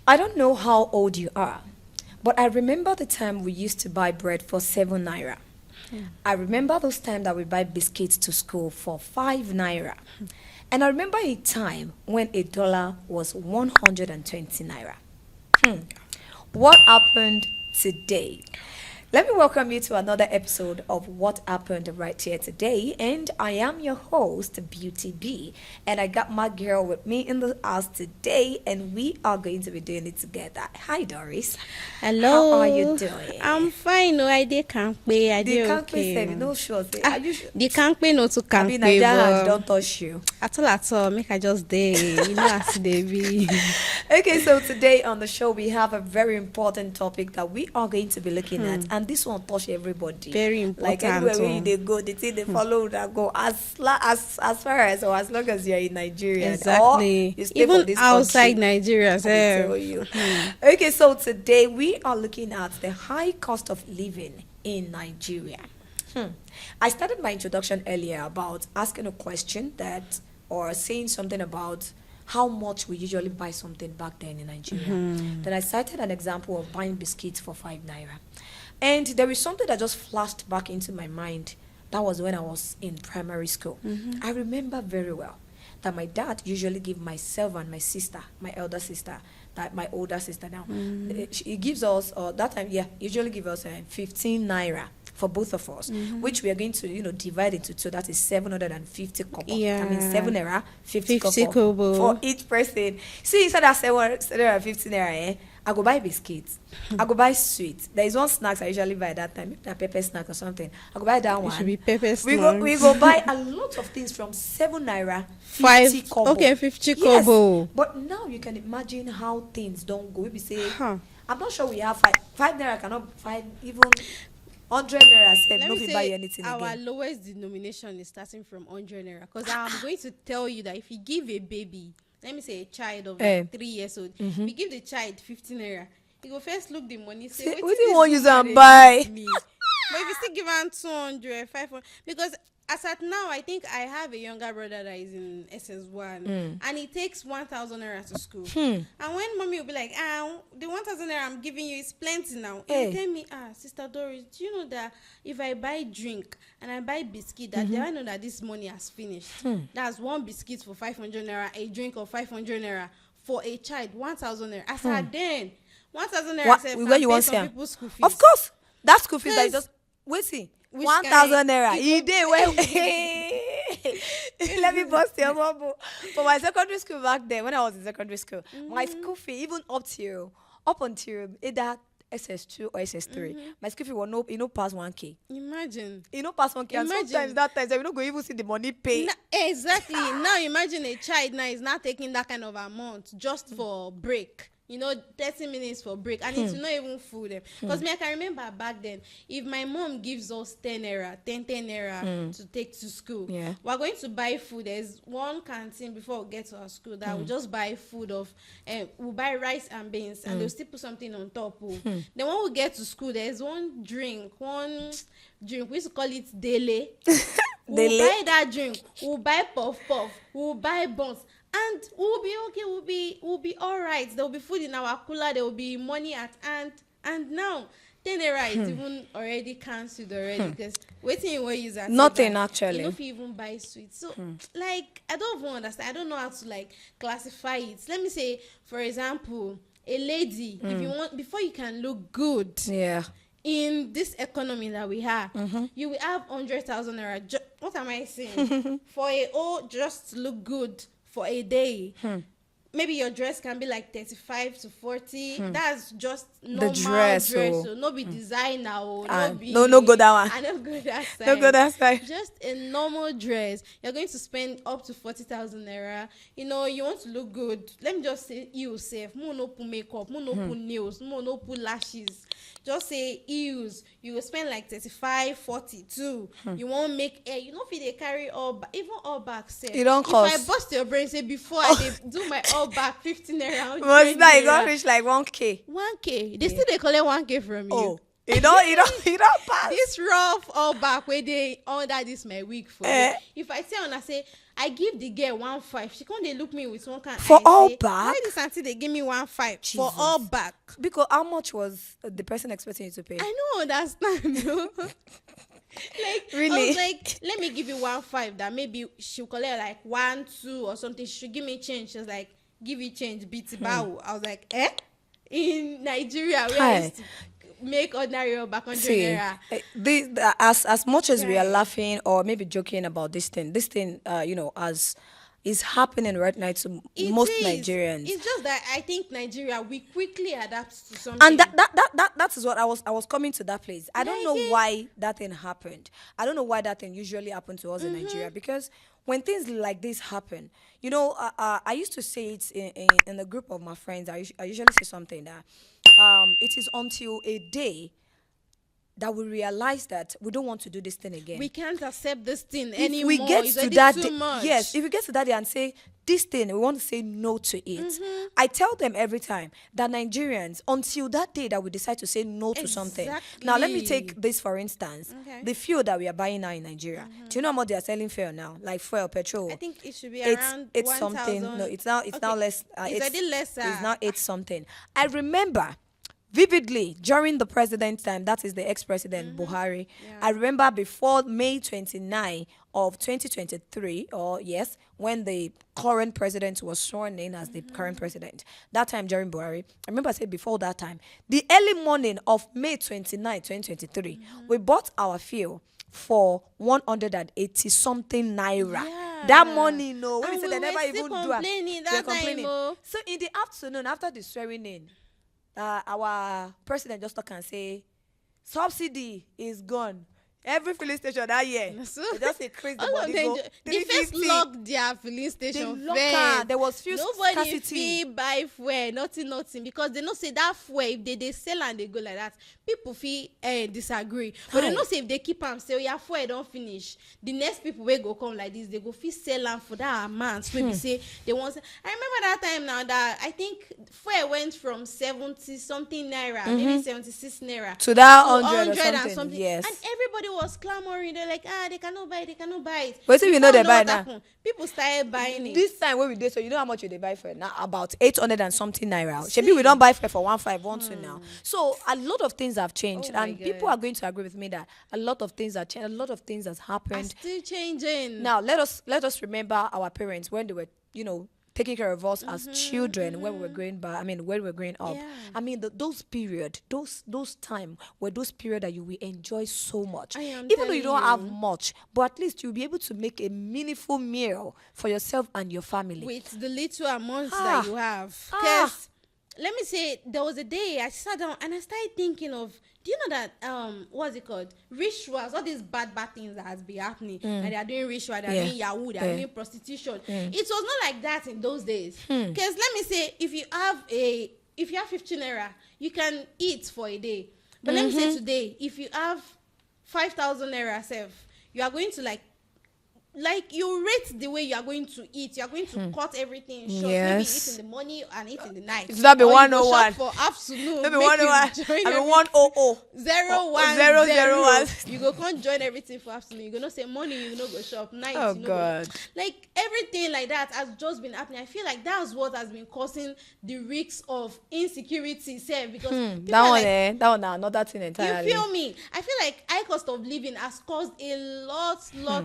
I don't know how old you are, but I remember the time we used to buy bread for 7 naira. I remember those times that we buy biscuits to school for 5 naira. And I remember a time when a dollar was 120 naira. What happened today? Let me welcome you to another episode of What Happened right here today. And I am your host, Beauty B. And I got my girl with me in the house today, and we are going to be doing it together. Hi, Doris. Hello. How are you doing? I'm fine. No, I did can't pay. I did okay. No sure. The can't pay, no to I can't mean, pay. Nigeria don't touch you. At all. Make I just day. You know, as they be. Okay, so today on the show we have a very important topic that we are going to be looking at, and this one touch everybody. Very important. Like anywhere they go, they say they follow that go as far as or as long as you're in Nigeria. Exactly. Or you stay Even for this outside country, Nigeria, I sir. tell you. Okay, so today we are looking at the high cost of living in Nigeria. I started my introduction earlier about asking a question that or saying something about how much we usually buy something back then in Nigeria. Then I cited an example of buying biscuits for 5 naira. And there is something that just flashed back into my mind. That was when I was in primary school. I remember very well that my dad usually give myself and my sister, my elder sister, that my older sister now, he gives us, that time, usually give us 15 naira for both of us, which we are going to, divide into two. That is 750 kobo. Yeah. I mean, 7 naira, 50 50 kobo kobo. for each person. See, instead of 750 naira, I go buy biscuits. I go buy sweets. There is one snacks I usually buy at that time, maybe a pepper snack or something. I go buy that one. It should be pepper We go buy a lot of things from 7 naira, 50 5 kobo. Okay, 50 Yes, kobo. but now you can imagine how things don't go. We say, Huh. I'm not sure we have 5 naira cannot find even 100 naira. Said Let no me fit buy say anything our again. lowest denomination is starting from 100 naira. Because I'm going to tell you that if you give a baby, let me say a child of like 3 years old, if you give the child 15 naira, he go first look the money, say, Say, what what do you want use woman and dey buy? give me? But if you still give am 200, 500, because as at now, I think I have a younger brother that is in SS1, and he takes 1,000 naira to school. And when mommy will be like, the 1,000 naira I'm giving you is plenty now. He will tell me, Sister Doris, do you know that if I buy drink and I buy biscuit, that I know that this money has finished. That's one biscuit for 500 naira, a drink of 500 naira for a child, 1,000 naira. As at then, 1,000 naira Where you want some some people's school fees. Of course, that school fees that you Yes. just wait see. Which 1,000 kind? naira. You E dey well. Let me bust your bubble. For my secondary school back then, when I was in secondary school, my school fee even up until either SS2 or SS3, my school fee was no pass 1k. Imagine. Pass 1k. And Imagine. sometimes that times we don't go even see the money pay. Exactly. Now imagine a child now is not taking that kind of amount just for break. 30 minutes for break, and it's not even food. Because me, I can remember back then, if my mom gives us 10 naira to take to school, we're going to buy food. There's one canteen before we get to our school that we just buy food of, we'll buy rice and beans, and they'll still put something on top. Then when we get to school, there's one drink, we used to call it dele. We'll buy that drink, we'll buy puff, we'll buy buns. And we'll be okay, we'll be all right. There will be food in our cooler, there will be money at hand. And now, 10 naira is even already cancelled already, because waiting you will use that. Nothing actually. You know if you even buy sweets. So, like, I don't even understand. I don't know how to, like, classify it. Let me say, for example, a lady, if you want, before you can look good. Yeah. In this economy that we have, you will have 100,000 naira. What am I saying? For just to look good for a day. Maybe your dress can be like 35 to 40. That's just normal dress. So no be designer or no go that one. I don't go that side. No go that side. Just a normal dress. You're going to spend up to 40,000 naira. You want to look good. Let me just say you safe. Mo no put makeup. Mo no put nails. Mo no put lashes. Just say heels. You will spend like 35, 42. You won't make hair. You know if they carry even all back set. It don't cost. If I bust your brain, say before I do my all back 15 naira. Most now you got reach like 1k. 1k. They still they collect 1k from you. You don't pass. This rough all back where they under this my week for me. If I tell her say I give the girl 1.5, she can't they look me with one kind For eye all say, back? why this auntie they give me 1.5 for Jesus. all back? Because how much was the person expecting you to pay? I don't understand. No. Like Really? I was like, let me give you 1.5 that maybe she'll collect like 1, 2 or something. She should give me change. She was like, give you change, beat bow. I was like, eh? In Nigeria, where I used to make ordinary or back on naira. As much as we are Right. laughing or maybe joking about this thing, as is happening right now to It most is. Nigerians. It's just that I think Nigeria we quickly adapt to something. And that is what I was coming to that place. I don't know Like it. why that thing happened. I don't know why that thing usually happened to us in Mm-hmm. Nigeria, because when things like this happen, I used to say it in a group of my friends. I usually say something that it is until a day that we realize that we don't want to do this thing again. We can't accept this thing If anymore. we get It's to already that too day, much. yes, if we get to that day and say this thing, we want to say no to it. I tell them every time that Nigerians, until that day that we decide to say no to something. Now, let me take Exactly. this for instance. Okay. The fuel that we are buying now in Nigeria. Do you know how much they are selling fuel now? Like fuel, petrol. I think it should be it's around it's 1,000. something. No, it's now Okay. less. It's already lesser. It's now 8 something. I remember vividly during the president's time, that is the ex-president Buhari. Yeah. I remember before May 29 of 2023, or yes, when the current president was sworn in as the current president. That time during Buhari, I remember I said before that time, the early morning of May 29, 2023, we bought our fuel for 180 something naira. Yeah. That money, no, when And they say we they never were even still do it. complaining that time, oh. So in the afternoon, after the swearing in, our president just talk and say, subsidy is gone. Every filling station that year, So, they just increase the all of body them, go they first 350. locked their filling They station lock first. am. There was fuel Nobody scarcity. fit buy fuel, nothing, because they know say that fuel, if they sell and they go like that, people fit disagree. But they Aye. know say if they keep am say, oh yeah, fuel don't finish, the next people wey go come like this, they go fit sell am for that amount. Maybe say they want. I remember that time now that I think fuel went from 70 something naira, maybe 76 naira To that to 100 or and something, yes. and everybody was clamoring. They're like, they cannot buy it. But if you know Before they buy what now. happened, people started buying it. This time when we did, so you know how much they buy for it now? About 800 and something naira. See. Shebi we don't buy for 1,512 now. So a lot of things have changed, Oh my and people God. are going to agree with me that a lot of things have changed. A lot of things has Are happened. still changing. Now let us remember our parents when they were taking care of us as children when we were growing by. I mean when we were growing up. Yeah. I mean those period, those time were those period that you will enjoy so much. I am Even though you don't telling have much, but at least you'll be able to make a meaningful meal for yourself and your family. With the little amounts Ah. that you have. Ah. Because let me say, there was a day I sat down and I started thinking of, do you know that what's it called? Rituals, all these bad things that has been happening. And they are doing ritual, they are Yeah. doing Yahoo, they are Yeah. doing prostitution. It was not like that in those days. Because let me say, if you have 15 naira, you can eat for a day. But let me say today, if you have 5,000 naira self, you are going to like you rate the way you are going to eat. You are going to cut everything short. Maybe Yes. eat in the morning and eat in the night. It's not be Or you go 101. shop for afternoon. Maybe make you 101. join I mean everything. 100. 010. 001. You go come join everything for afternoon. You go not say morning, you no go shop. Night, Oh, you no God. go. Like everything like that has just been happening. I feel like that's what has been causing the risks of insecurity, sef, because people That are one, like, that one, another thing you entirely. feel me? I feel like high cost of living has caused a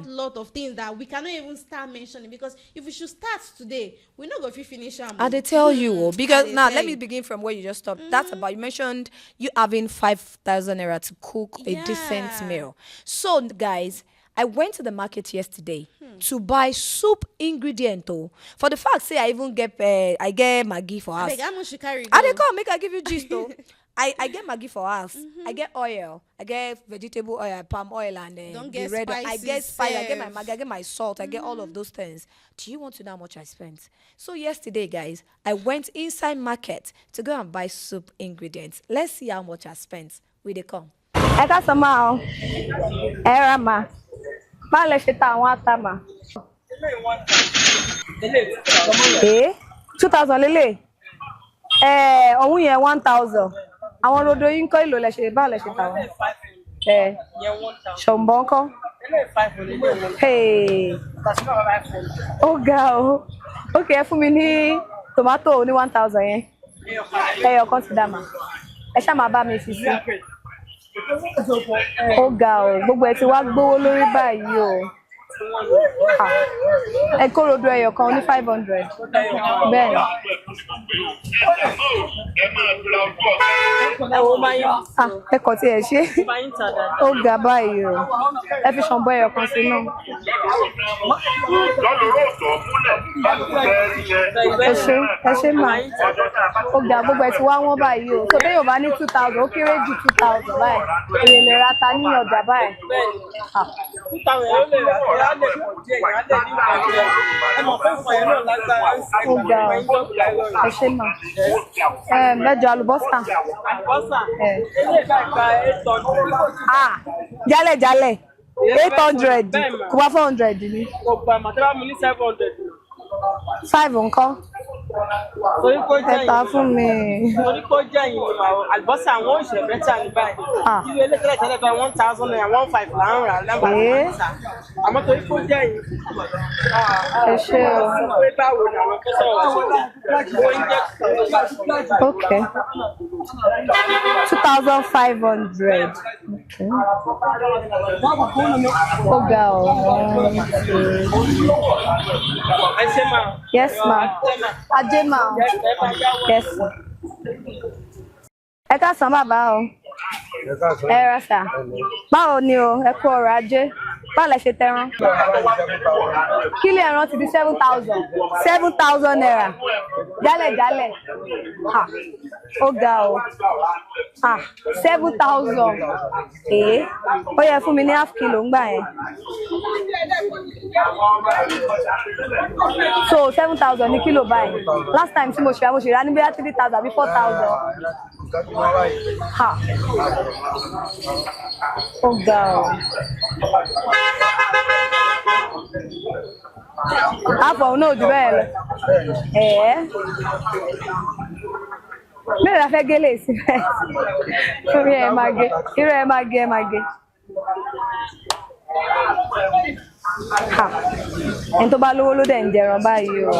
lot of things that we cannot even start mentioning, because if we should start today, we no go fit finish am. I they tell you, because I dey now tell let me you. begin from where you just stopped. That's about, you mentioned you having 5,000 naira to cook a decent Yeah. meal. So guys, I went to the market yesterday to buy soup ingredient. Oh, for the fact say I even get Maggi for us. Abeg, how much you carry I go? dey come make I give you gist though. I get Maggi for us. I get oil. I get vegetable oil, palm oil, and Don't the get red oil. I get spices spice. I get my sef. Maggi. I get my salt. I get all of those things. Do you want to know how much I spent? So yesterday, guys, I went inside market to go and buy soup ingredients. Let's see how much I spent. We dey come. Ẹ ká sọ máa ọ ẹ ra mà má lè ṣe ta àwọn ata mà. 2000 lélẹ̀ ọ̀hún yẹn 1000 Àwọn rodo yín kọ́ ìlò lẹ́ṣẹ̀ báwo lẹ ṣe tà wọ́n? Ṣọ̀mbọ́n kọ́. Hey. Ó ga o. Okay, ẹ fún mi ní tomato ní 1,000 yẹn. Ẹyọ kan ti dà mà. Ẹ ṣáà máa bá mi fi sí. Ó ga o. Gbogbo ẹ ti wá gbówó lórí báyìí o. Ẹ kó rodo ẹyọ kan ní 500. Bẹ́ẹ̀. Ẹ kọ̀ tí ẹ ṣe. Ó ga báyìí o. Ẹ fi ṣọ̀mbọ́ ẹyọ kan sí náà. Ẹ ṣe mà. Ó ga gbogbo ẹ ti wá wọ́n báyìí o. Tó téèyàn bá ní 2,000 ó kéré jù 2,000 báyìí. Èyí lè ra ta ní ọjà báyìí. Ó ga o. Ẹ ṣe mà. Mẹ́jọ àlùbọ́sà. Jálẹ̀ 800 kò bá 400 ni. 5 nǹkan. Ẹ tà fún mi. Torí kó jẹ́ ìyìn àlùbọ́sà àwọn òṣèré bẹ́tà ní báyìí. Irú ilé tẹ́lẹ̀ bá 1,000 naira 1,500 là ń rà lẹ́gbàá níta. Àmọ́ torí kó jẹ́ ìyìn. Ẹ ṣe o. Pé báwo ni àwọn kọ́sọ̀rọ̀ ṣe wọ́n ń jẹ́. Okay. 2,500. Okay. Ó ga o. Ẹ ṣe máa. Yes ma. Ajé ma. Yes ma. Ẹ káàsán bàbá o. Ẹ rà sà. Báwo ni o? Ẹ kú ọrọ̀ ajé. Báwo lẹ ṣe tẹran? Kílò ẹran ti di 7,000. 7,000 naira. Jálẹ̀. Ó ga o. 7,000. Ó yẹ fún mi ní half kilo ń gbà yẹn. So 7,000 ní kílò báyìí. Last time tí mo ṣe rà ní bí 3,000 àbí 4,000. Ó ga o. Àpọ̀ náà jù bẹ́ẹ̀ lọ. Mẹ́rin la fẹ́ gélé sí bẹ́ẹ̀. Irú ẹ̀ máa gé. Ẹni tó bá lówó ló dẹ̀ ń jẹran báyìí o.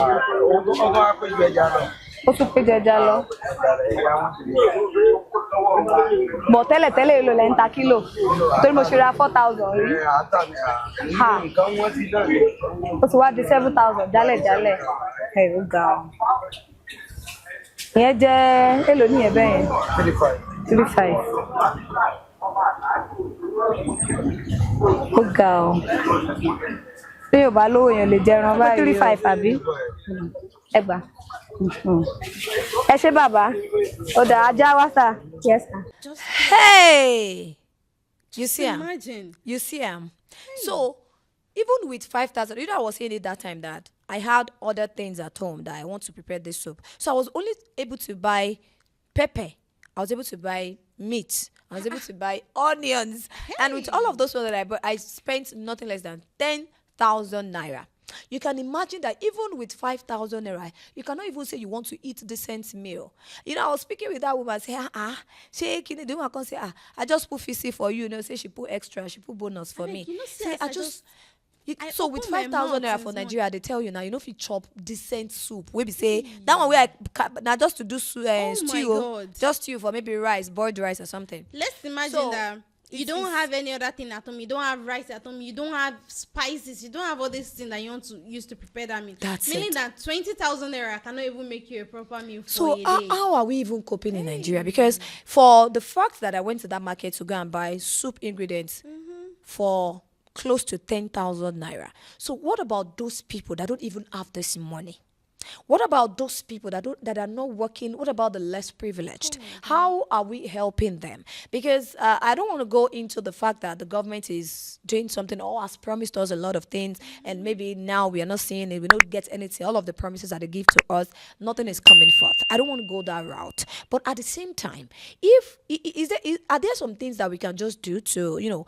Ó tún pé jẹja lọ. Bọ̀ tẹ́lẹ̀ èlò lẹ́ ń ta kílò. Torí mo ṣe ra 4,000 rí. Ó ti wá di 7,000 jálẹ̀. Ẹ̀rù ga o. Ìyẹn jẹ́ èlò níyẹn bẹ́ẹ̀ yẹn. 3,500. Ó ga o. Bí yóò bá lówó yẹn lè jẹran báyìí. 3,500 àbí? Ẹ gbà. Ẹ ṣé bàbá. Ó dà ajá wá sà. Yes sir. Hey! You see am? Imagine. You see am? So, even with 5,000, I was saying it that time that I had other things at home that I want to prepare this soup. So I was only able to buy pepper. I was able to buy meat. I was able to buy onions. Hey. And with all of those ones that I bought, I spent nothing less than 10,000 naira. You can imagine that even with 5,000 naira, you cannot even say you want to eat decent meal. You know, I was speaking with that woman, say, the woman can say, I just put fc for you. You know, say she put extra, she put bonus for me. You know, say, so with 5,000 naira for Nigeria, they tell you now, you know, if you chop decent soup, we be say that one where now just to do stew, just stew for maybe rice, boiled rice or something. Let's imagine that. You don't have any other thing at home. You don't have rice at home. You don't have spices. You don't have all these things that you want to use to prepare that meal. Meaning that 20,000 naira cannot even make you a proper meal for a day. So how are we even coping in Nigeria? Because for the fact that I went to that market to go and buy soup ingredients for close to 10,000 naira. So what about those people that don't even have this money? What about those people that are not working? What about the less privileged? How are we helping them? Because I don't want to go into the fact that the government is doing something or has promised us a lot of things, and maybe now we are not seeing it. We don't get anything. All of the promises that they give to us, nothing is coming forth. I don't want to go that route. But at the same time, are there some things that we can just do to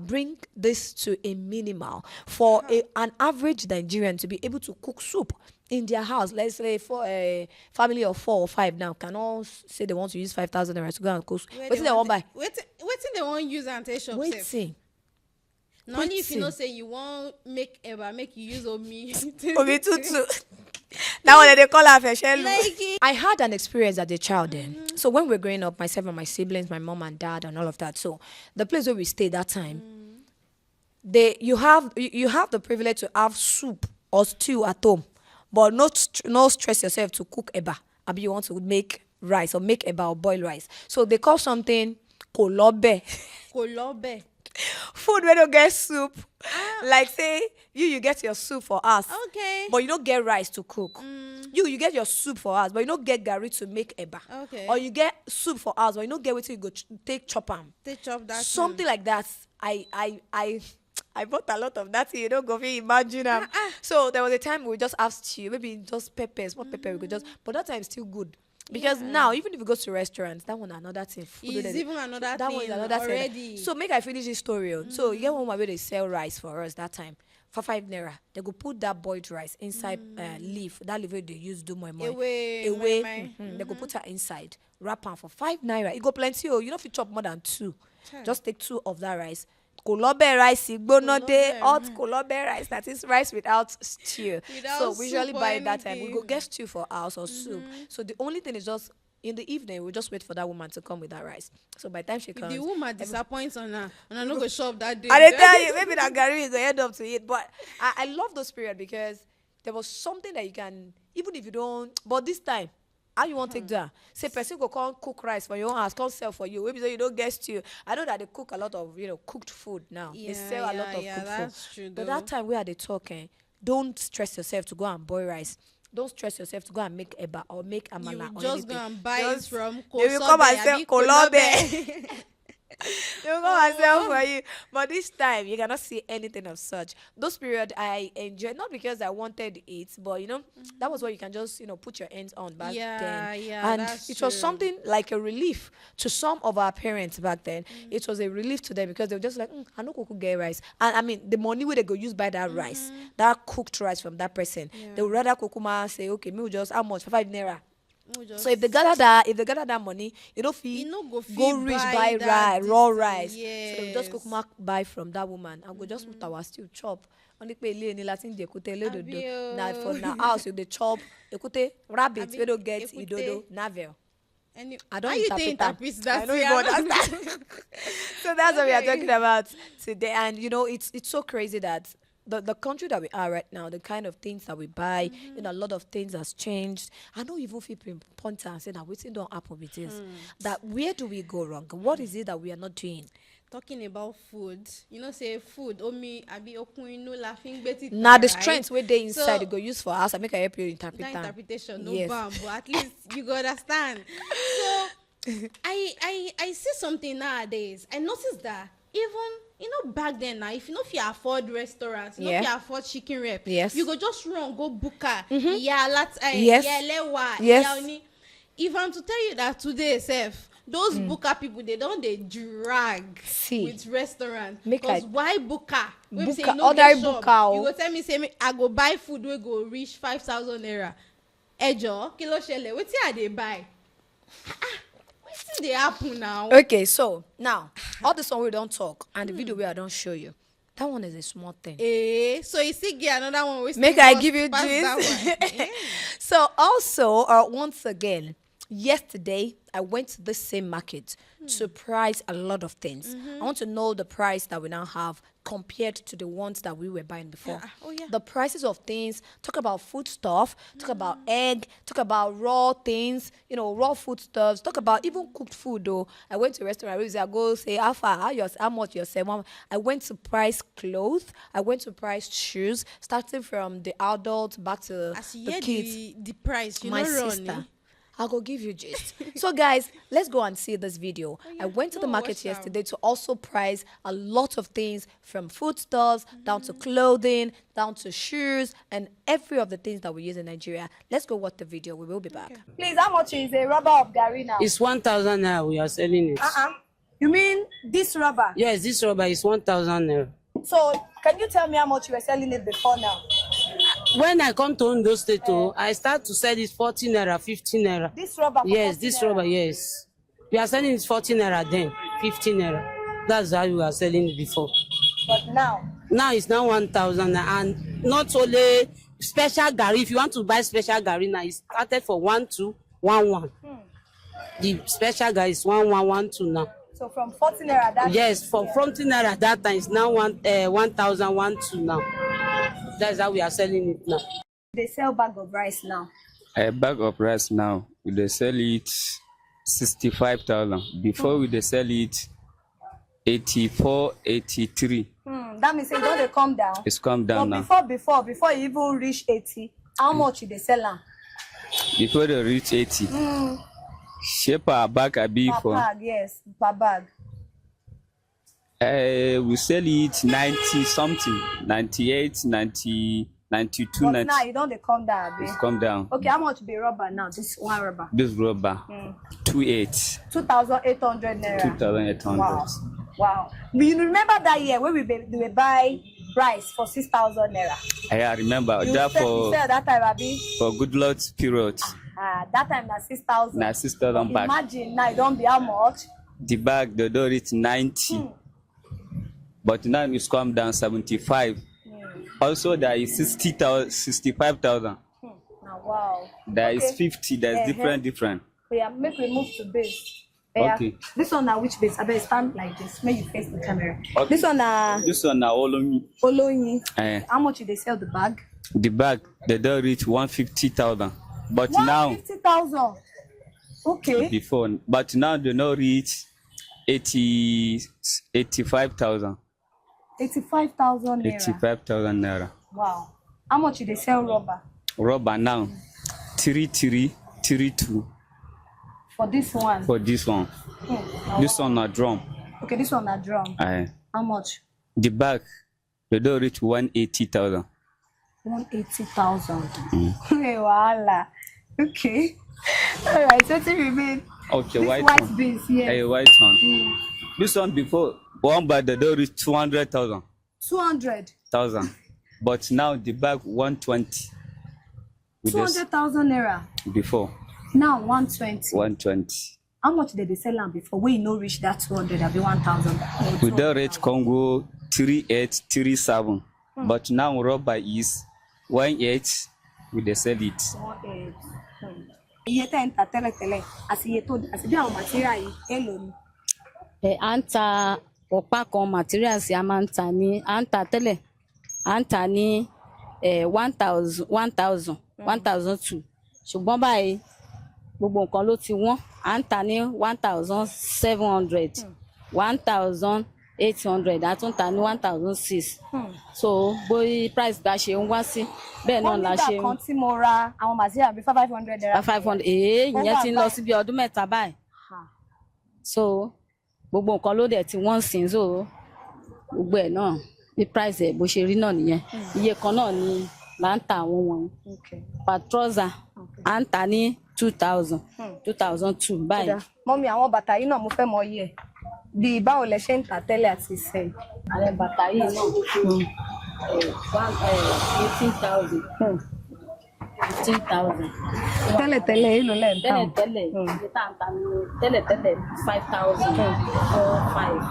bring this to a minimal for an average Nigerian to be able to cook soup? in their house, let's say for a family of 4 or 5 now, can all say they want to use 5,000 naira to go and cook. What's they want buy? Waiting they want use and take shop. Waiting. Not only if you know say you want make ever make you use Omi. Omi tutu. That one they call her fashion. I had an experience as a child then. So when we were growing up, myself and my siblings, my mom and dad, and all of that. So the place where we stayed that time, you have the privilege to have soup or stew at home, but no stress yourself to cook eba. Maybe you want to make rice or make eba or boil rice. So they call something kolobe. Kolobe. Food where don't get soup. Like say you get your soup for us. Okay. But you don't get rice to cook. You get your soup for us, but you don't get gari to make eba. Okay. Or you get soup for us, but you don't get what you go take chop am. Take chop that. Something like that. I bought a lot of that. You don't go imagine them. So there was a time we just asked you, maybe just peppers, what pepper we could just. But that time still good. Because now, even if you go to restaurants, that one another thing. It's even another that thing one is another already. Thing. So make I finish this story. So you get one where they sell rice for us that time. For 5 naira, they go put that boiled rice inside leaf. That leaf they use do more. Away. They go put her inside. Wrap her for 5 naira. It go plenty. You know if you chop more than 2, just take 2 of that rice. Kolobe rice, hot kolobe rice, that is rice without stew. So we usually buy it that time. We go get stew for us or soup. So the only thing is just in the evening we just wait for that woman to come with that rice. So by the time she comes, the woman disappoints on her and I no go shop that day. I tell you, maybe that gari is going to end up to it. But I love those period because there was something that you can, even if you don't, but this time, how you want to take that? Say person go come cook rice for your own house, come sell for you. Maybe so you don't get stew. I know that they cook a lot of cooked food now. They sell a lot of cooked that's food. True, but that time we had a talking. Don't stress yourself to go and boil rice. Don't stress yourself to go and make eba or make amala. You just go and buy it from Kosobe. They will come and sell kolobe. They will come and sell for you. But this time, you cannot see anything of such. Those period I enjoyed, not because I wanted it, but that was what you can just, put your hands on back then. Yeah, and that's it true. was something like a relief to some of our parents back then. It was a relief to them because they were just like, I know cook get rice. And I mean, the money where they go use buy that rice, that cooked rice from that person, they would rather kukuma say, okay, me just how much? 5 naira. So if they gather that money, go rich buy raw rice. Yes. So they just cook buy from that woman and go just put our stew chop. Only pay ni Latin de ekute ledodo. Now for now house you dey chop ekute rabbit we don't get idodo navel. I don't interpret that. I know you understand. So that's what we are talking about today, and it's so crazy that the country that we are right now, the kind of things that we buy, a lot of things has changed. I know even people point and say that we don't happen with this. That where do we go wrong? What is it that we are not doing? Talking about food, say food. Now the strengths where they inside, you go use for us. I make a help you interpret that. Interpretation, no bam, but at least you go understand. So I see something nowadays. I noticed that even back then now, if you afford restaurants, if you afford chicken rep, you go just run go booker. If I'm to tell you that today, those booker people, they drag with restaurants. Because why booker? When say no get shop, you go tell me say I go buy food we go reach 5,000 naira. Ejo kilo shele, wetin I dey buy? Wetin dey happen now? Okay, so now all this one we don't talk and the video where I don't show you. That one is a small thing. So you see get another one. Make I give you this. So also, once again, yesterday I went to the same market to price a lot of things. I want to know the price that we now have compared to the ones that we were buying before. The prices of things, talk about food stuff, talk about egg, talk about raw things, raw food stuffs, talk about even cooked food though. I went to a restaurant, I go say, how much you say? I went to price clothes, I went to price shoes, starting from the adults back to the kids. The price, my sister. I'll go give you gist. So guys, let's go and see this video. I went to the market yesterday to also price a lot of things from foodstuffs down to clothing, down to shoes, and every of the things that we use in Nigeria. Let's go watch the video. We will be back. Please, how much is a rubber of Gary now? It's 1,000 naira we are selling it. You mean this rubber? Yes, this rubber is 1,000 naira. So, can you tell me how much you were selling it before now? When I come to Ondo State, I start to sell it 14 naira, 15 naira. This rubber. Yes, this rubber, yes. We are selling it 14 naira then, 15 naira. That's how we are selling it before. But now? Now it's now 1,000, and not only special gari. If you want to buy special gari now, it started for 1,211. The special gari is 1,112 now. So from 14 naira that. Yes, from 14 naira that time it's now 1,012 now. That's how we are selling it now. They sell bag of rice now. A bag of rice now, they sell it 65,000. Before they sell it 84, 83. That means it don't come down. It's come down now. Before you even reach 80, how much they sell now? Before they reach 80. Shape a bag a beef for. Per bag, yes, per bag. We sell it 90 something, 98, 90, 92, but 90. now you don't come down. It's come down. Okay, how much be rubber now? This one rubber. This rubber, 2,800. 2,800 naira. 2,800. Wow. You remember that year when we buy rice for 6,000 naira? I remember You that said that time, Abi? for good luck period. That time na 6,000. Na 6,000 back. Imagine now it don't be how much? The bag they don't reach 90. But now it's come down 75. Also there is 60,000, 65,000. Wow. There is 50. There's different. Yeah, make we move to base. Okay. This one now which base? I better stand like this. Make you face the camera. Okay. This one now Oloyi. How much did they sell the bag? The bag they don't reach 150,000. But now 150,000. Okay. Before, but now they don't reach 85,000. 85,000 naira. 85,000 naira. Wow. How much did they sell rubber? Rubber now 3332. For this one. For this one. This one a drum. Okay, this one a drum. How much? The bag they don't reach 180,000. 180,000. Hey, voila. Okay. All right. So to remain. Okay, this white one. Beans, yes. A white one. This one before one bag they don't reach 200,000. 200,000. But now the bag 120. 200,000 naira. Before. Now 120. 120. How much did they sell them before? We no reach that 200. That'll be 1,000. We don't reach Congo 3837. But now rubber is 18. We dey sell it. 18. Iye tẹ́ ń ta tẹ́lẹ̀tẹ́lẹ̀ àti iye tó àti bí àwọn material yìí èlò ni. À ń ta ọ̀pá kan materials a máa ń ta ní à ń ta tẹ́lẹ̀ à ń ta ní 1,002 ṣùgbọ́n báyìí gbogbo nǹkan ló ti wọ́n à ń ta ní 1,700 1,800 a tún ta ní 1,006 so bóyá price bá ṣe ń wá sí bẹ́ẹ̀ náà la ṣe ń. nígbà kan tí mo ra àwọn material bíi 500 naira. 500 ìyẹn ti ń lọ sí bí ọdún mẹ́ta báyìí so gbogbo nǹkan ló dẹ̀ tí wọ́n sìn so gbogbo ẹ̀ náà bí price ẹ̀ bó ṣe rí náà nìyẹn iye kan náà ni là ń ta àwọn wọ̀nyí per trouser à ń ta ní 2,000 2,002 báyìí. mọ́mí àwọn bàtà yìí náà mo fẹ́ mọ iye ẹ̀ bí báwo lẹ ṣe ń tà tẹ́lẹ̀ àti ìsẹ́yìn. àwọn bàtà yìí náà 18,000 15,000. tẹ́lẹ̀tẹ́lẹ̀ èlò lẹ́ ń tà. tẹ́lẹ̀tẹ́lẹ̀ iye tá à ń ta ní tẹ́lẹ̀tẹ́lẹ̀ 5,000 4,500.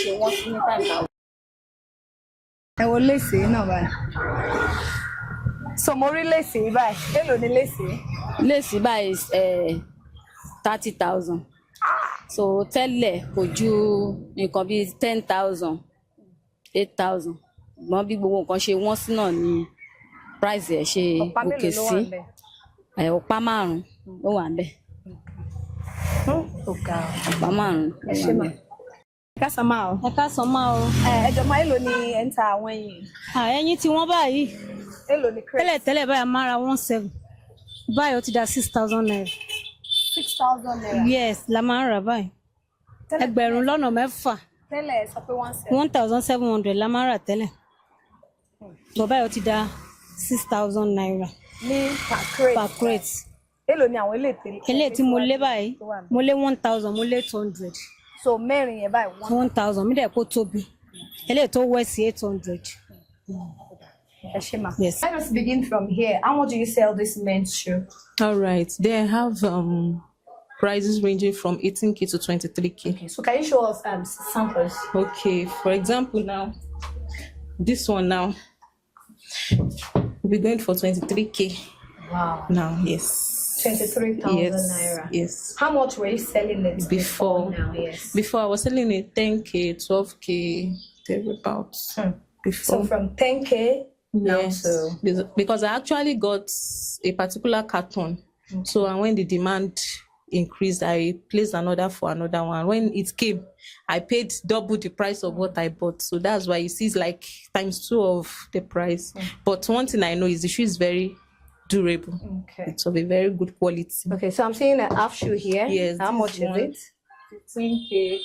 ṣe wọ́n sí ní 5,000. ẹ wo léèsì náà báyìí. so mo rí léèsì báyìí èlò ni léèsì. léèsì báyìí 30,000. so tẹ́lẹ̀ kò ju nǹkan bíi 10,000 8,000 ṣùgbọ́n bí gbogbo nǹkan ṣe wọ́n sí náà ni price ẹ̀ ṣe òkè sí ọ̀pá 5 ló wà ńbẹ̀. ọ̀pá 5 ló wà ńbẹ̀. ẹ ká san máa o. ẹ ká san máa o. ẹjọ máa èlò ni ẹ ń ta àwọn ẹyin. ẹyin tí wọ́n báyìí èlò ni crate. tẹ́lẹ̀ báyìí a máa ra 17 báyìí ó ti da 6,000 naira. 6,000 naira. yes la máa ń rà báyìí. ẹgbẹ̀rún lọ́nà 6. tẹ́lẹ̀ sọ pé 1,700 la máa ń rà tẹ́lẹ̀. bọ̀ báyìí ó ti da 6,000 naira. ní per crate. èlò ni àwọn eléyìí tí mo lé báyìí mo lé 1,000 mo lé 800. so mẹ́rin yẹn báyìí 1,000 mi dẹ̀ kó tóbi eléyìí tó wẹ̀ sí 800. Shima. Yes. Let us begin from here. How much do you sell this men's shoe? All right. They have prices ranging from 18K to 23K. Okay, so can you show us samples? Okay, for example, now this one now we'll be going for 23K. Wow. Now, yes. 23,000 yes, naira. Yes. How much were you selling it Before now? Yes. Before I was selling it 10K, 12K, thereabouts. Before. So from 10K now Yes, to because I actually got a particular carton. So and when the demand increased, I placed another for another one. When it came, I paid double the price of what I bought. So that's why you see it's like times 2 of the price. But one thing I know is the shoe is very durable. Okay. It's of a very good quality. Okay, so I'm seeing a half shoe here. Yes. How much is it? 15K.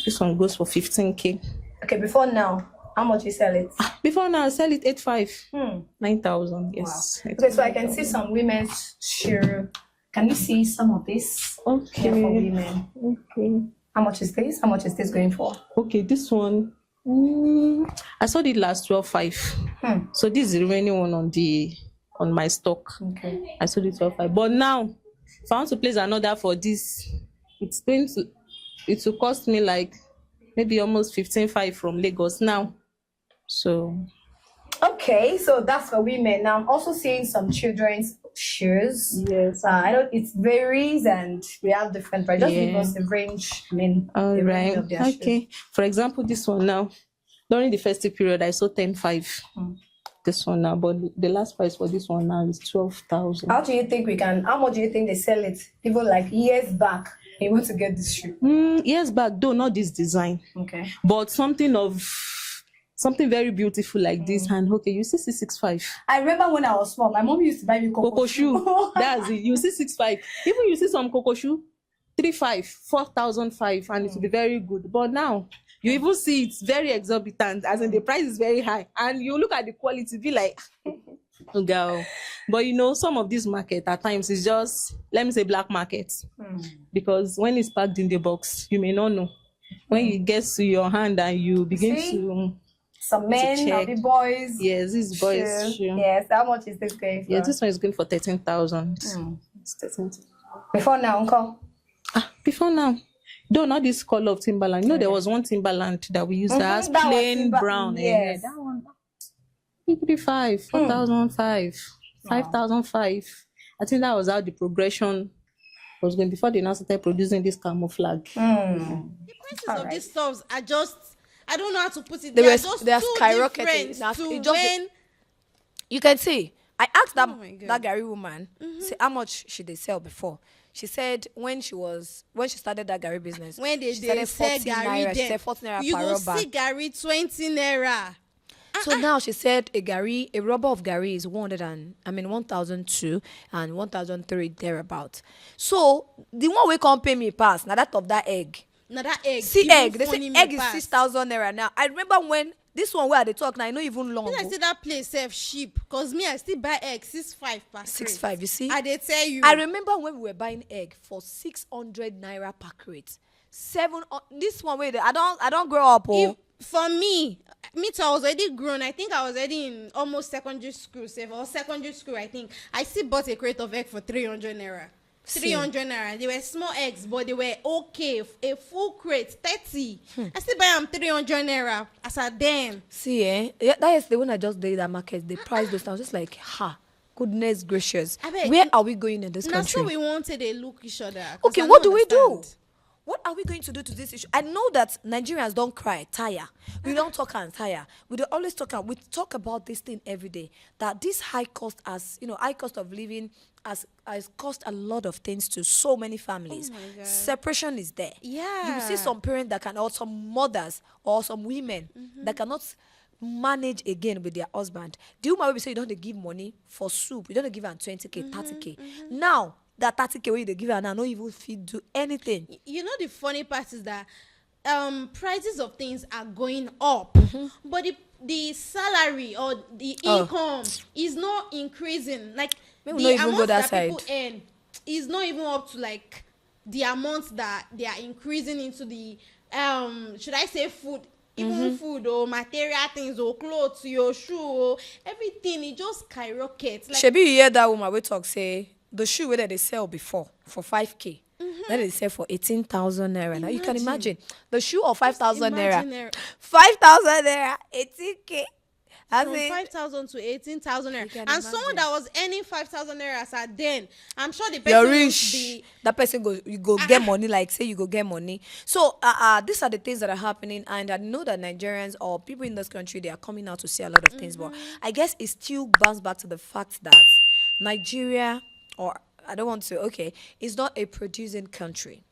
This one goes for 15K. Okay, before now, how much you sell it? Before now, I sell it 85. 9,000. Yes. Wow. Okay, so I can see some women's shoe. Can you see some of this? Okay. Here for women. Okay. How much is this? How much is this going for? Okay, this one. I sold it last 12.5. So this is the remaining one on my stock. Okay. I sold it 12.5. But now, if I want to place another for this, it will cost me like maybe almost 15.5 from Lagos now. So okay, so that's for women. Now I'm also seeing some children's shoes. Yes. I know it varies and we have different prices. Just give us the range. I mean, all the range right. of their Okay. shoes. For example, this one now, during the festive period, I sold 10.5. This one now, but the last price for this one now is 12,000. How much do you think they sell it? Even like years back, you want to get this shoe? Years back, though, not this design. Okay. But something very beautiful like this. And okay, you see 665. I remember when I was small, my mom used to buy me Coco shoe. That's it. You see 65. Even you see some Coco shoe, 3.5, 4,005, and it will be very good. But now you even see it's very exorbitant, as in the price is very high, and you look at the quality, be like, oh girl. But you know, some of this market at times is just, let me say, black market, because when it's packed in the box, you may not know. When it gets to your hand and you begin to some men or the boys. Yes, this boys shoe. Yes, how much is this going for? Yeah, this one is going for 13,000. It's 13,000. Before now, uncle. Before now. Though not this color of Timberland. You know, there was one Timberland that we used that has plain brown. Yes. That one. 3.5, 4,005, 5,005. I think that was how the progression was going before they now started producing this camouflage. The prices of these stuffs are just, I don't know how to put it. They are too skyrocketing. when you can see. I asked that Gary woman, say how much should they sell before. She said when she started that Gary business, when they started sell 40 Gary, naira, she then said 40 naira you per go rubber. see Gary 20 naira. So now she said a rubber of Gary is 1,002 and 1,003 thereabout. So the one we can't pay me pass now that of that egg. Now that egg. See egg. They say egg is 6,000 naira now. I remember when this one where they talk now, I know even long. I see that place self cheap, cause me I still buy egg 6.5 per 6.5. You see? I they tell you. I remember when we were buying egg for 600 naira per crate. This one where I don't grow up. For me too, I was already grown. I think I was already in almost secondary school, I think. I still bought a crate of egg for 300 naira. 300 naira. They were small eggs, but they were okay. A full crate, 30. I still buy them 300 naira as a damn. See, yeah, that is the one I just did that market. They priced those. I was just like, goodness gracious. Where are we going in this country? That's what we wanted. They look each other. Okay, what do we do? What are we going to do to this issue? I know that Nigerians don't cry, tire. We don't talk and tire. We don't always talk and we talk about this thing every day. That this high cost of living has cost a lot of things to so many families. Oh my God. Separation is there. Yeah. You see some parents that can, or some mothers or some women that cannot manage again with their husband. The woman will say you don't give money for soup. You don't give her 20K, 30K. Now, that 30K where they give her now, not even fit do anything. You know the funny part is that prices of things are going up, but the salary or the income is not increasing. Like the amount that people earn is not even up to like the amount that they are increasing into the should I say food even food or material things or clothes, your shoe, or everything, it just skyrockets. Like, Shebi, you hear that woman we talk say the shoe where they sell before for 5K. Then they sell for 18,000 naira. Now you can imagine the shoe of 5,000 naira. 5,000 naira, 18K. From 5,000 to 18,000 naira. And someone that was earning 5,000 naira at then, I'm sure the person you're would rich. be. That person you go get money, like say you go get money. So these are the things that are happening, and I know that Nigerians or people in this country, they are coming out to see a lot of things, but I guess it still bounces back to the fact that Nigeria, or I don't want to, it's not a producing country.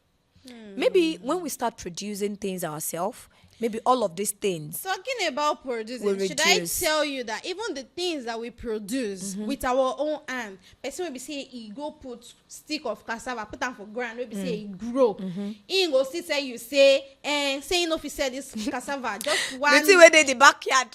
Maybe when we start producing things ourselves, maybe all of these things. Talking about producing, will should I reduce. tell you that even the things that we produce with our own hand, person will be say he go put stick of cassava, put them for ground, will be say he grow. He go still tell you say, say no, if he said this cassava, just one. The thing where they the backyard.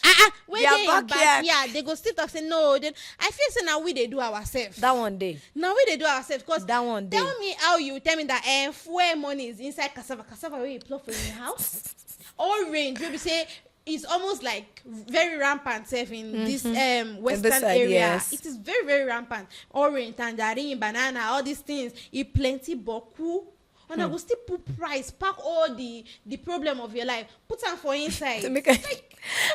When Their they in backyard, they go still talk say no. Then I feel say now we they do ourselves. That one day. Now we they do ourselves because That one day. tell me how you tell me that fuel money is inside cassava where you pluck from your house. Orange, maybe say it's almost like very rampant in this western side, area. yes. It is very, very rampant. Orange, tangerine, banana, all these things. It plenty boku. And I will still put price, pack all the problem of your life, put them for inside.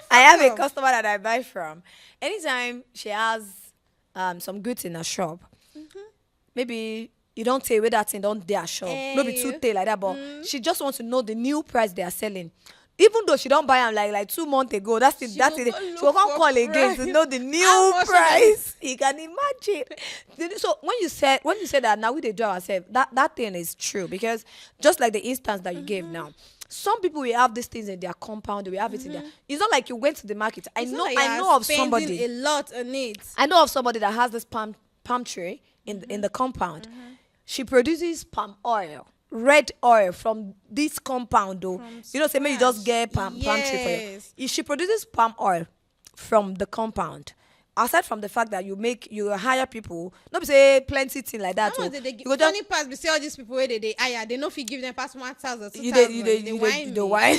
I have a customer that I buy from. Anytime she has some goods in her shop, maybe you don't tell where that thing don't dare shop. No be too tell like that, but she just wants to know the new price they are selling. Even though she don't buy them like 2 months ago, she will come call again to know the new price. You can imagine. So when you said that now we they do ourselves, that thing is true, because just like the instance that you gave now, some people will have these things in their compound. They will have it in there. It's not like you went to the market. I know of somebody. A lot on it. I know of somebody that has this palm tree in the compound. She produces palm oil, red oil from this compound though. You know, say maybe you just get palm tree for you. If she produces palm oil from the compound, aside from the fact that you hire people, not say plenty thing like that. Funny pass, we see all these people where they hire, they know if you give them past 1,000, 2,000, the wine.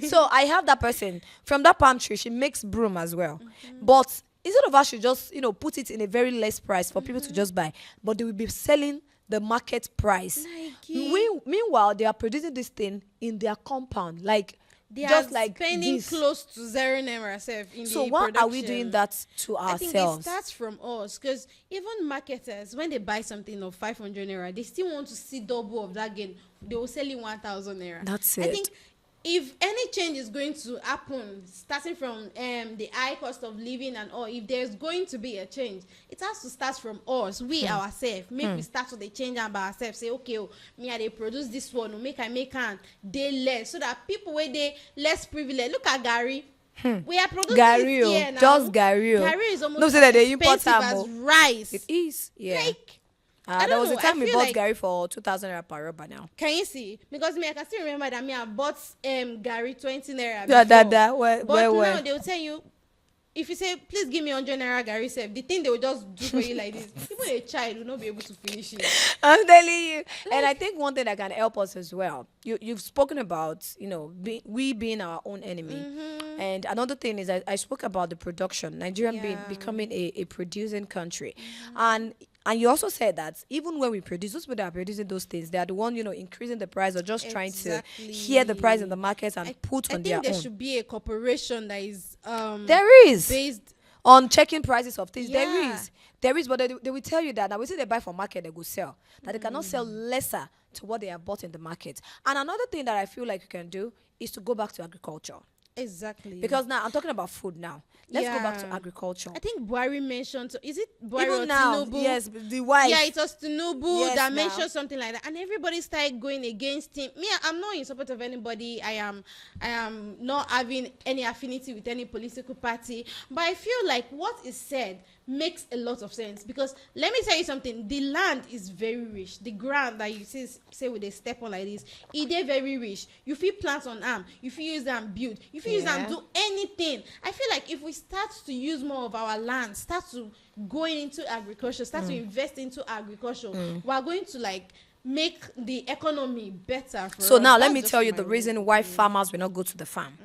So I have that person from that palm tree. She makes broom as well, but instead of her, she just put it in a very less price for people to just buy, but they will be selling the market price. Meanwhile, they are producing this thing in their compound, like they just are like spending this. close to 0 naira self in So the why production. are we doing that to I think ourselves? it starts from us, because even marketers, when they buy something of 500 naira, they still want to see double of that gain. They will sell it 1,000 naira. That's I it. think if any change is going to happen, starting from the high cost of living and all, if there's going to be a change, it has to start from us, we ourselves. Make we start to the change and by ourselves. Say, okay, me I they produce this one, or make and they less, so that people where they less privileged. Look at Gary. We are producing Gary, it here now. just Gary. Gary is almost No, say that they import expensive as rice. It is, yeah. Like, There don't was a know, time I we feel bought like- Gary for 2,000 naira per rubber now. Can you see? Because me, I can still remember that me I bought Gary 20 naira. Yeah, before. Where? Now they will tell you, if you say please give me 100 naira Gary self, the thing they will just do for you like this. Even a child will not be able to finish it. I'm telling you. And I think one thing that can help us as well, you've spoken about, we being our own enemy. And another thing is I spoke about the production, Nigeria becoming a producing country. And you also said that even when we produce, those people that are producing those things, they are the one, increasing the price or just trying to hear the price in the markets and put on their I think there own. should be a corporation that is There is. based. On checking prices of things. Yeah. There is, but they will tell you that now we say they buy from market, they go sell. That they cannot sell lesser to what they have bought in the market. And another thing that I feel like you can do is to go back to agriculture. Exactly. Because now I'm talking about food now. Let's go back to agriculture. I think Buhari mentioned, is it Buhari Even or now, Tinubu? yes, the wife. Yeah, it was Tinubu Yes, that now. mentioned something like that, and everybody started going against him. Me, I'm not in support of anybody. I am not having any affinity with any political party, but I feel like what is said makes a lot of sense, because let me tell you something, the land is very rich. The ground that you say with a step on like this, it is very rich. You feel plant on arm, you feel use them build, you feel use them do anything. I feel like if we start to use more of our land, start to going into agriculture, start to invest into agriculture, we are going to make the economy better for us. So now let That's me just tell you my the reason why farmers will not go to the farm.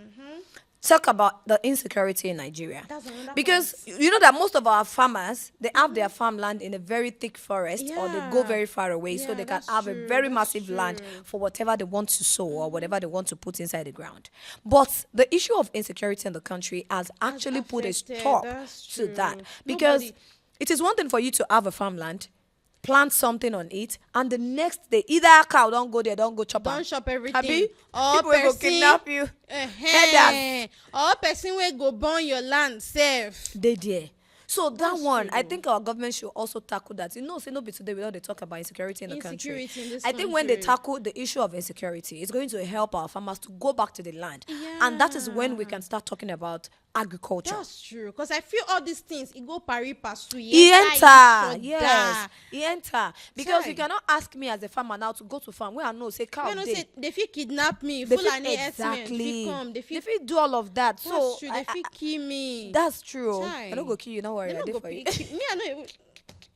talk about the insecurity in Nigeria. That's another Because you know that most of our farmers, they have their farmland in a very thick forest, or they go Yeah. very far away, so Yeah, they can that's have a true, very that's massive land true. for whatever they want to sow or whatever they want to put inside the ground. But the issue of insecurity in the country has actually put a affected, stop that's to that. true. Because Nobody- it is one thing for you to have a farmland, plant something on it, and the next day either cow don't go there, don't go chop am. Don't shop everything. Abi, Or people wey go person kidnap you. uh or person wey go burn your land sef. They there. So that That's one, true I though. think our government should also tackle that. You know, say no be today without they talk about insecurity in the country. Insecurity in this I think when they country. tackle the issue of insecurity, it's going to help our farmers to go back to the land. And that is when we can start talking about agriculture. That's true. Because I feel all these things, it go pari pasu. He enter, yes, he enter. Because you Chai. cannot ask me as a farmer now to go to farm where I know say cow You know, dey. say they fit kidnap me. They Full fit- and exactly. exactly. Come. They They fit. fit do all of that. That's So true. They fit kill me. that's true. Chai. I don't go kill you. Don't worry. They I no dey go for you. me. I know.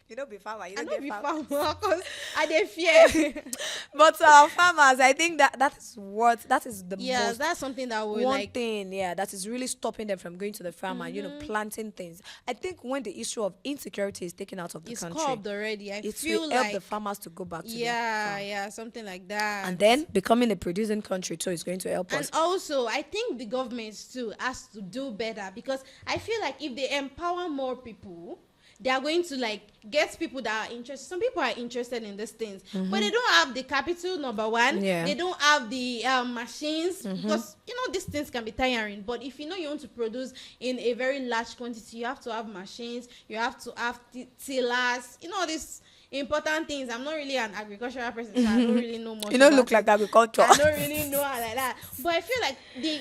You don't be farmer. You I don't know dey be farmer. farmer because I dey fear. But our farmers, I think that is the Yeah, most that's something that will one like. thing, that is really stopping them from going to the farm and planting things. I think when the issue of insecurity is taken out of the It's country, curbed already. I it feel will help like the farmers to go back to their yeah, farm. yeah, something like that. And then becoming a producing country too is going to help And us. also, I think the government too has to do better because I feel like if they empower more people, they are going to like get people that are interested. Some people are interested in these things, but they don't have the capital. Number one, Yeah. they don't have the machines because you know these things can be tiring. But if you know you want to produce in a very large quantity, you have to have machines. You have to have tillers. You know this. Important things. I'm not really an agricultural person, so I don't really know much. You don't about look like it. agriculture. I don't really know her like that. But I feel like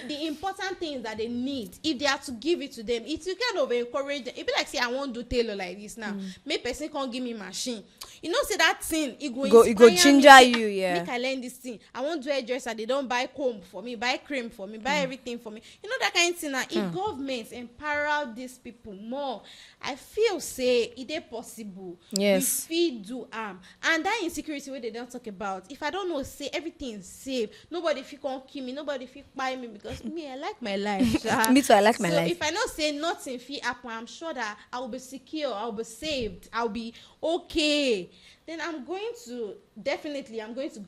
the important things that they need, if they are to give it to them, it will kind of encourage them. It be like say I won't do tailor like this now. Make person can't give me machine. You know, say that thing, it go inspire ginger me, you, yeah. Make I learn this thing. I won't do hairdresser. They don't buy comb for me, buy cream for me, buy everything for me. You know that kind of thing. Now, if governments empower these people more, I feel say it is possible. Yes. We fit do and that insecurity where they don't talk about. If I don't know, say everything is safe. Nobody fit come kill me. Nobody fit buy me because me, I like my life. Sha. Me too, I like my life. So if I not say nothing fit happen, I'm sure that I will be secure. I'll be saved. I'll be okay. Then I'm going to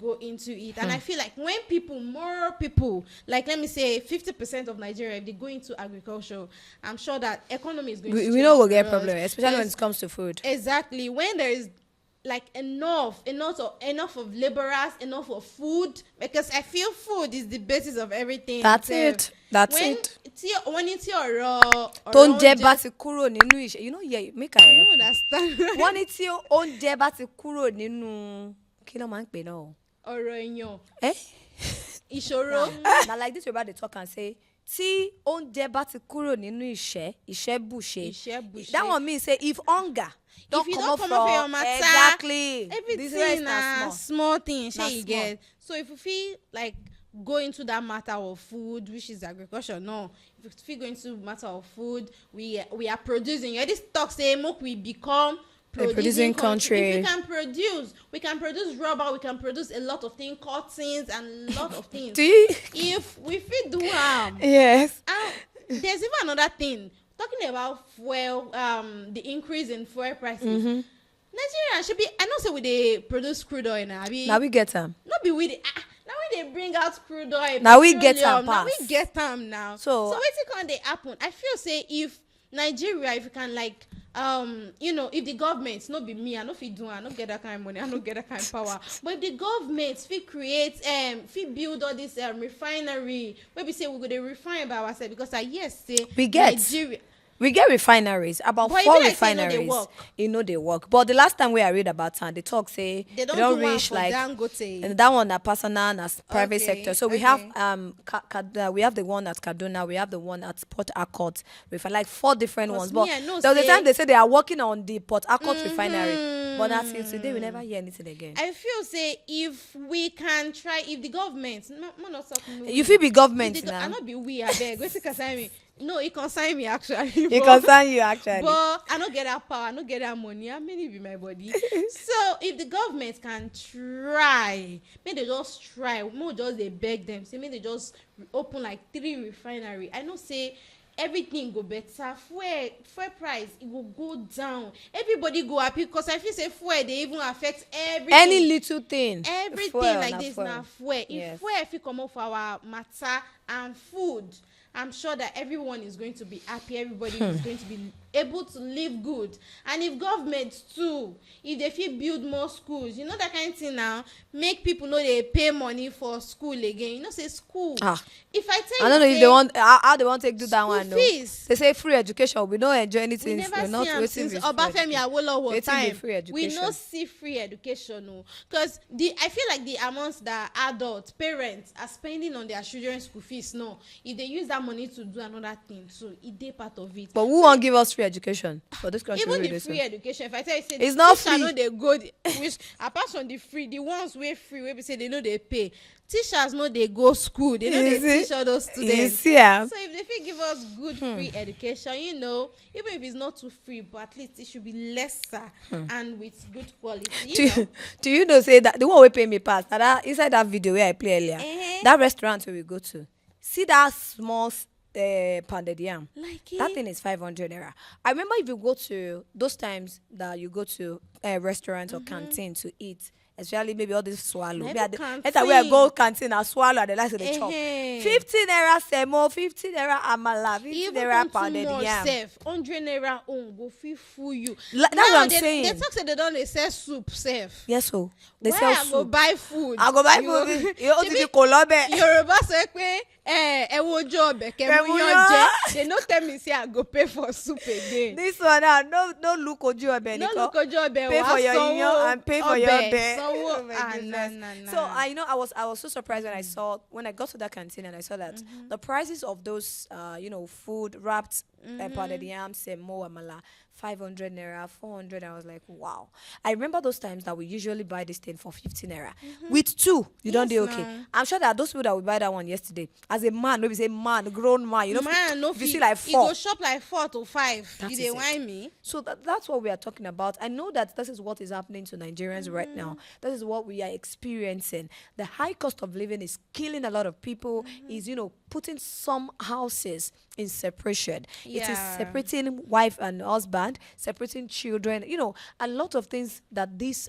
go into it. And I feel like when more people, like let me say 50% of Nigeria, if they go into agriculture, I'm sure that economy is going to change. We know we'll get for problem, us. especially when There's- it comes to food. Exactly. When there is like enough of laborers, enough of food, because I feel food is the basis of everything. That's itself. it. That's when it. When it's your Tó ń jẹ bá ti kúrò nínú ìṣe, you know, yeah, make I I don't understand. wọ́n ní tí oúnjẹ bá ti kúrò nínú kí ló máa ń pè náà. ọ̀rọ̀ èèyàn Eh? ìṣòro. Na like this Yoruba dey talk and say tí oúnjẹ bá ti kúrò nínú ìṣẹ́ bùṣe. Ìṣẹ́bùṣe. That one mean say if hunger If you don't come up for your matter, exactly this everything rest na na small. small thing Na shey you small. get. So if you feel like go into that matter of food, which is agriculture, no. If you feel go into matter of food, we are producing. You already talk say make we become producing country. If we can produce rubber, we can produce a lot of things, cottons and a lot of things. Do you? If we fit do am. Yes. There's even another thing. Talking about fuel, the increase in fuel prices. Nigeria should be. I know say we dey produce crude oil now. Now we get them. Not be with now when they bring out crude oil. Now we get petroleum, am Now pass. we get them now. So wetin can they happen? I feel say if Nigeria, if you can like if the government, not be me, I no fit do, I no get that kind of money, I no get that kind of power. But if the government fit create, fit build all this refinery, maybe say we go to refine by ourselves because I say We get. Nigeria. we get refineries, about But e 4 be like say e no dey refineries. work. You know they work. But the last time we I read about they talk say They don't do one reach for like Dangote. and that one na personal na private Okay, sector. So we have we have the one at Kaduna, we have the one at Port Harcourt. We have like 4 different ones. But me, I know there was a say- time they say they are working on the Port Harcourt refinery. But until today we never hear anything again. I feel say if we can try, if the government, no, not talk. You feel be government I now. not be we. I beg. Wait till concern me. No, it concern me actually. It concern you actually. But I don't get that power, I don't get that money. How many be my body? So if the government can try, may they just try. More just they beg them. Say may they just open like 3 refinery. I know say everything go better. Fuel price it will go down. Everybody go happy because I feel say fuel they even affect everything. Any little thing. Everything Fuel like na this fuel. now fuel. Yes. If fuel fit come up for our matter and food, I'm sure that everyone is going to be happy. Everybody is going to be able to live good. And if government too, if they fit build more schools, you know that kind of thing now, make people know they pay money for school again. You know, say school. If I tell I don't know if they want how they want to do that one. No. Fees. They say free education. We don't enjoy anything. We never We're not see am waiting since with Obafemi Awolowo time. free We education. no see free education, no. Because I feel like the amounts that adults, parents are spending on their children's school fees, no. If they use that money to do another thing, so it dey part of it. But who won't give us free education for this country? Even wey the dey free so? education, if I tell you say It's not teacher free. no dey go which apart from the free, the ones wey free wey be say they no dey pay, teachers no dey go school, they no dey You see? teach all those You students. see am? So if they fit give us good free education, you know, even if it's not too free, but at least it should be lesser and with good quality. You know? Do you know say that the one wey pay me pass na that inside that video wey I play earlier, that restaurant wey we go to, see that small pounded yam, Like that thing is 500 naira. I remember if you go to those times that you go to a restaurant or canteen to eat, especially maybe all this swallow. Na Me, I even dey- anytime wey I go canteen and swallow, I dey like to dey chop. Eh-heh. 50 naira semo, 50 naira amala, 50 Even naira come too pounded much yam. sef, 100 naira own go fit full you. That's Now, what I'm they saying. talk say they don dey sell soup sef. Yes, so they Where sell I go soup. buy food. I go buy You go- food. You want to Ṣebí do kolobe. Yorùbá sọ pé ẹ wo ojú ọbẹ̀ kẹ́ Kẹ́ mú mú yán yán. jẹ. They no tell me say I go pay for soup again. This one now, no look oju obe No nìkan. look ojú ọbẹ̀ Pay wá for your sanwó iyán and pay for your ọbẹ̀ ọbẹ̀. sanwó. Oh my Ah, goodness. na. So I I was so surprised when I got to that canteen and I saw that the prices of those food wrapped pounded yam, semo, amala, 500 naira, 400. I was like, wow. I remember those times that we usually buy this thing for 15 naira. With two, you don't do Yes, okay. now. I'm sure that those people that will buy that one yesterday, as a man, maybe say man, grown man, you know, Man, no if you fit. see like E 4. go shop like 4 to 5. That You is dey it. whine me? So that's what we are talking about. I know that this is what is happening to Nigerians right now. This is what we are experiencing. The high cost of living is killing a lot of people, is, putting some houses in separation. It is Yeah. separating wife and husband, separating children, a lot of things that this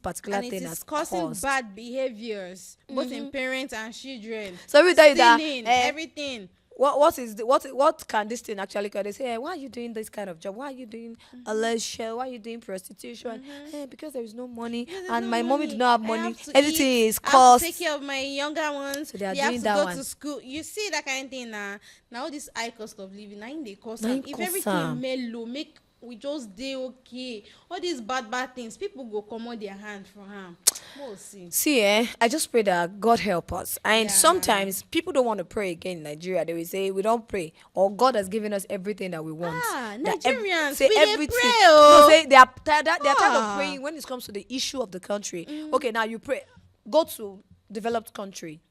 particular And it thing is has causing caused. bad behaviors, both in parents and children. So we tell you that, Stealing, everything. what can this thing actually cause? They say, why are you doing this kind of job? Why are you doing a leisure? Why are you doing prostitution? Because there is no money, There's and no my mommy do not have I money. have to Everything eat. is I have cost. to take care of my younger ones. So they are have doing to that go one. to school. You see that kind of thing now. Now this high cost of living, now they cost. Na am. im If cause everything am. mellow, make we just dey okay. All these bad things, people go comot their hand from am. We'll see. See, I just pray that God help us. And Yeah. sometimes people don't want to pray again in Nigeria. They will say, we don't pray. Or God has given us everything that we want. That Nigerians, say we dey everything. pray, No, oh. say they are tired of Ah. praying when it comes to the issue of the country. Okay, now you pray. Go to developed country.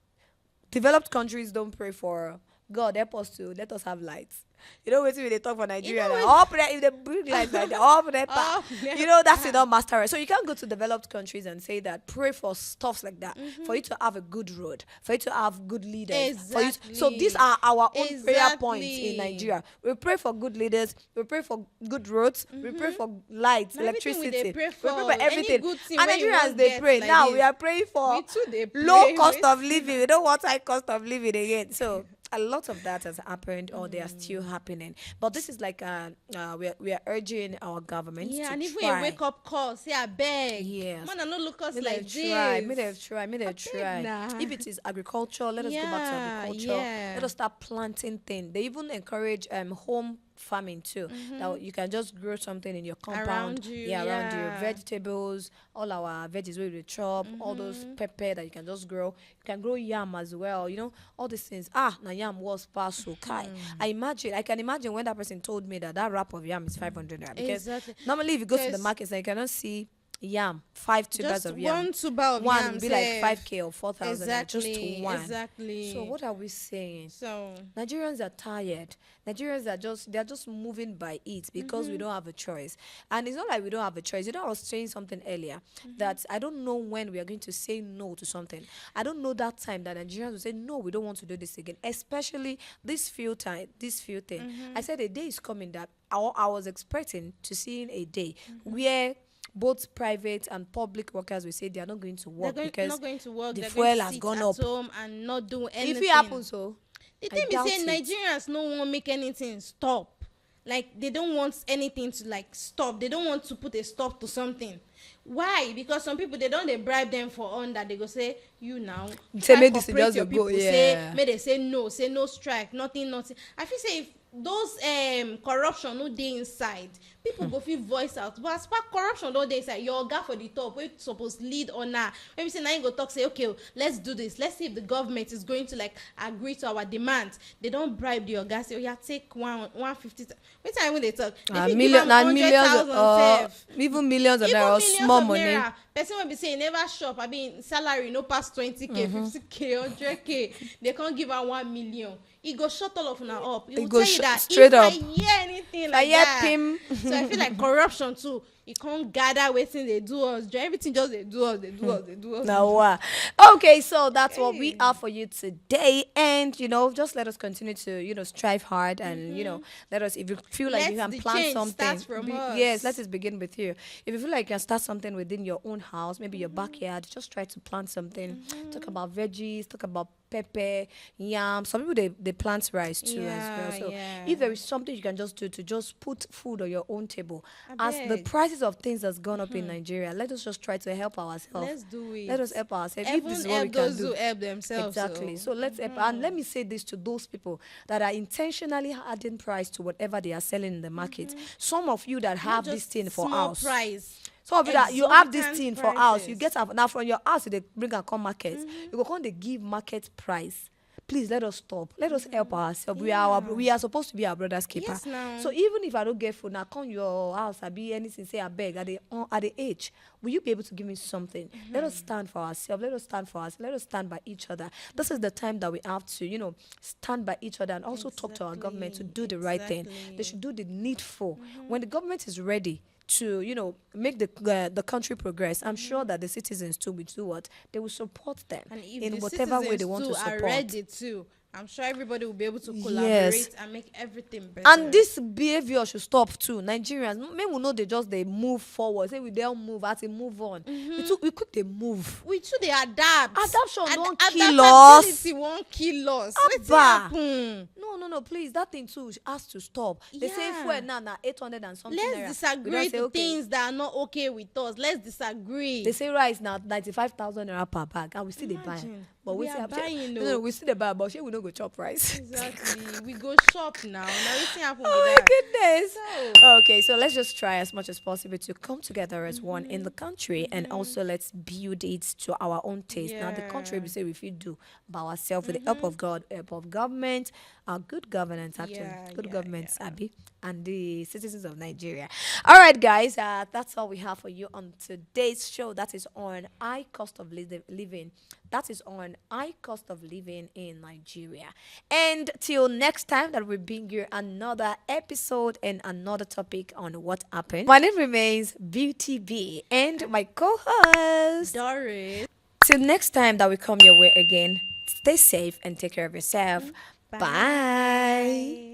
Developed countries don't pray for God, help us to let us have lights. You know what they talk for Nigeria? know Like, if they bring lights like that, Up that's enough master. So you can't go to developed countries and say that pray for stuffs like that for you to have a good road, for you to have good leaders. So these are our own prayer points in Exactly. Nigeria. We pray for good leaders, we pray for good roads, we pray for lights, Na everything we electricity, dey pray we pray for. for everything. Any good thing And wey you Nigerians wan they get pray. like Now this. we are praying for We too dey low pray. cost of living. We don't want high cost of living again. So a lot of that has happened, or they are still happening. But this is like we are urging our government Yeah, to and even try. a wake up call, say I beg. Yes. Man, I no look us May like they try, may this. they try, may they try. nah. If it is agriculture, let us go back to Yeah, agriculture. yeah. Let us start planting things. They even encourage home farming too. That you can just grow something in your compound. Around you, around you. yeah. Vegetables, all our veggies we chop, all those pepper that you can just grow. You can grow yam as well. All these things. Na yam was past so kai. I can imagine when that person told me that wrap of yam is 500 naira. Because Exactly. normally if you go to the Because- markets, you cannot see yam, 5 tubers Just of yam. one tuber of One yam would be like sef. 5K or 4,000. Exactly. Just one. Exactly. So what are we saying? So Nigerians are tired. Nigerians are just moving by it because we don't have a choice. And it's not like we don't have a choice. You know, I was saying something earlier that I don't know when we are going to say no to something. I don't know that time that Nigerians will say no, we don't want to do this again. Especially this few thing. I said a day is coming that I was expecting to see a day where both private and public workers will say they are not going to work because not going to work. the They're fuel going to has sit gone at up. home and not do anything. If it happens, so The I thing is doubt saying it. Nigerians no one make anything stop. Like they don't want anything to like stop. They don't want to put a stop to something. Why? Because some people they bribe them for under. They go say you now. Say try make this cooperate just your go, people, yeah. Say may they say no strike, nothing. I feel say if those corruption no dey inside, people go fit voice out. But as far corruption no dey inside, your oga for the top wey suppose lead on her. Maybe say na him go talk say okay, let's do this. Let's see if the government is going to like agree to our demands. They don't bribe the oga say oya take 150. Which time when they talk? They fit give am 100,000 sef. Even millions of Even naira, millions small of money. naira. Person will be saying never shop. I mean salary no pass 20K, 50K, 100K. They can't give her 1 million. He go shut all of them up. He will go tell you that straight if up. I hear anything like I hear that. pim. So I feel like corruption too. You can't gather waiting they do us. Everything just they do us. Now, okay, so that's what we are for you today, and just let us continue to strive hard, and let us, if you feel like you Let can the plan change something, start from us. yes, let it begin with you. If you feel like you can start something within your own house, maybe your backyard, just try to plant something. Talk about veggies, talk about pepper, yam. Some people they plant rice too as well. So if there is something you can just do to just put food on your own table, as the prices of things has gone up in Nigeria, let us just try to help ourselves. Let's do it. Let us help ourselves. If Even this is what we help can those do. who help themselves. Exactly. So let's help. And let me say this to those people that are intentionally adding price to whatever they are selling in the market. Some of you that have this thing for small house. price. Some of you that you have this Exorbitant thing for house, you prices. get now from your house they bring and come market. You go come they give market price. Please let us stop. Let us help ourselves. We are supposed to be our brother's keeper. Yes, now. So even if I don't get food, now come your house, I be anything, say I beg at the age. Will you be able to give me something? Let us stand for ourselves. Let us stand for us. Let us stand by each other. This is the time that we have to, stand by each other and also talk to our government to do the right thing. They should do the needful. When the government is ready to make the country progress, I'm sure that the citizens too will do what they will support them And if in the whatever way they citizens want to too support. are ready too, I'm sure everybody will be able to collaborate Yes. and make everything better. And this behavior should stop too. Nigerians, men will know they move forward. Say we don't move, as they move on. We quick they move. we too they adapt. Adaptation don't kill us. Adaptability won't kill us. Abba. Wetin happen? No, please. That thing too has to stop. They say Yeah. fuel now 800 and something. Let's naira. We disagree don't say, to okay. things that are not okay with us. Let's disagree. They say rice now 95,000 naira per bag, and we still they buy. Imagine. But We we are say buying, no, oh. we still they buy, but shey we no go chop rice. Exactly. We go shop now. Now wetin happen Oh with my that? goodness. Okay, so let's just try as much as possible to come together as one in the country, and also let's build it to our own taste. Now, the country we say we feel do by ourselves with the help of God, help of government, good governance, actually, Yeah, good yeah, government, Abby, and the citizens of Nigeria. All right, guys, that's all we have for you on today's show. That is on high cost of living. That is on high cost of living in Nigeria. And till next time that we bring you another episode and another topic on what happened. My name remains Beauty B and my co-host. Doris. Till next time that we come your way again, stay safe and take care of yourself. Bye.